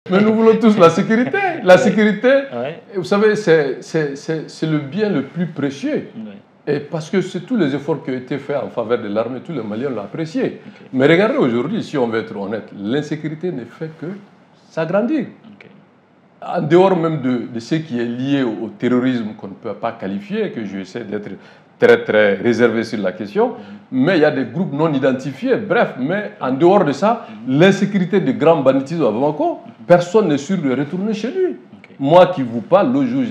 Mais nous voulons tous la sécurité. La sécurité, Ouais. vous savez, c'est le bien le plus précieux. Ouais. Et parce que c'est tous les efforts qui ont été faits en faveur de l'armée, tous les Maliens l'ont apprécié. Mais regardez aujourd'hui, si on veut être honnête, l'insécurité ne fait que s'agrandir. En dehors même de ce qui est lié au terrorisme qu'on ne peut pas qualifier, que j'essaie d'être très réservé sur la question, mais il y a des groupes non identifiés, bref, mais en dehors de ça, l'insécurité de grands banditisme à Bamako, personne n'est sûr de retourner chez lui. Moi qui vous parle, l'autre jour,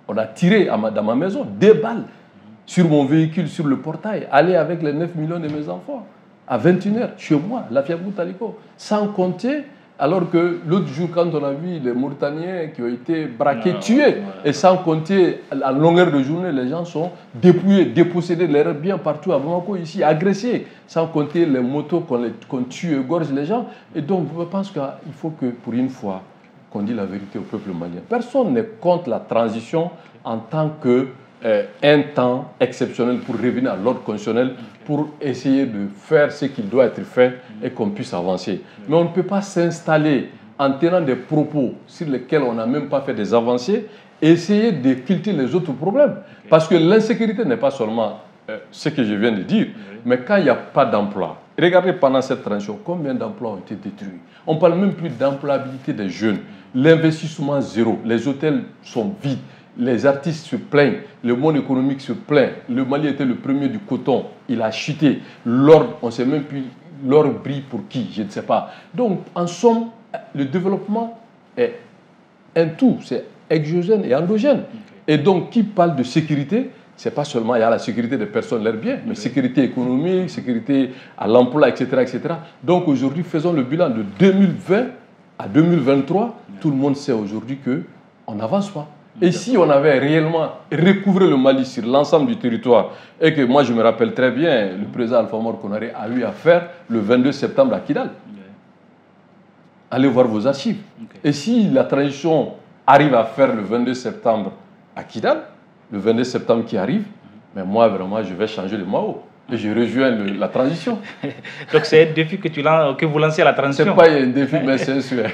on a tiré dans ma maison 2 balles sur mon véhicule, sur le portail, aller avec les 9 millions de mes enfants, à 21h, chez moi, la Fiabou Taliko, sans compter. Alors que l'autre jour, quand on a vu les Mauritaniens qui ont été braqués, tués, et sans compter, à longueur de journée, les gens sont dépouillés, dépossédés de leurs biens partout à Bamako, ici, agressés, sans compter les motos qu'on tue, égorge les gens. Et donc, je pense qu'il faut que, pour une fois, qu'on dise la vérité au peuple malien. Personne n'est contre la transition en tant que un temps exceptionnel pour revenir à l'ordre constitutionnel, pour essayer de faire ce qui doit être fait et qu'on puisse avancer. Mais on ne peut pas s'installer en tenant des propos sur lesquels on n'a même pas fait des avancées et essayer de filtrer les autres problèmes. Parce que l'insécurité n'est pas seulement ce que je viens de dire, mais quand il n'y a pas d'emploi. Regardez pendant cette transition, combien d'emplois ont été détruits. On ne parle même plus d'employabilité des jeunes. L'investissement zéro, les hôtels sont vides. Les artistes se plaignent, le monde économique se plaint. Le Mali était le premier du coton, il a chuté. L'or, on ne sait même plus, l'or brille pour qui, je ne sais pas. Donc, en somme, le développement est un tout, c'est exogène et endogène. Et donc, qui parle de sécurité, ce n'est pas seulement il y a la sécurité des personnes, leurs biens, mais sécurité économique, sécurité à l'emploi, etc., etc. Donc, aujourd'hui, faisons le bilan de 2020 à 2023. Tout le monde sait aujourd'hui qu'on n'avance pas. Et si on avait réellement recouvré le Mali sur l'ensemble du territoire, et que moi je me rappelle très bien, le président Alpha Oumar Konaré a eu à faire le 22 septembre à Kidal. Allez voir vos archives. Et si la transition arrive à faire le 22 septembre à Kidal, le 22 septembre qui arrive, mais moi vraiment je vais changer de Mao. Et je rejoins la transition. Donc c'est un défi que vous lancez à la transition. Ce n'est pas un défi, mais c'est un souhait.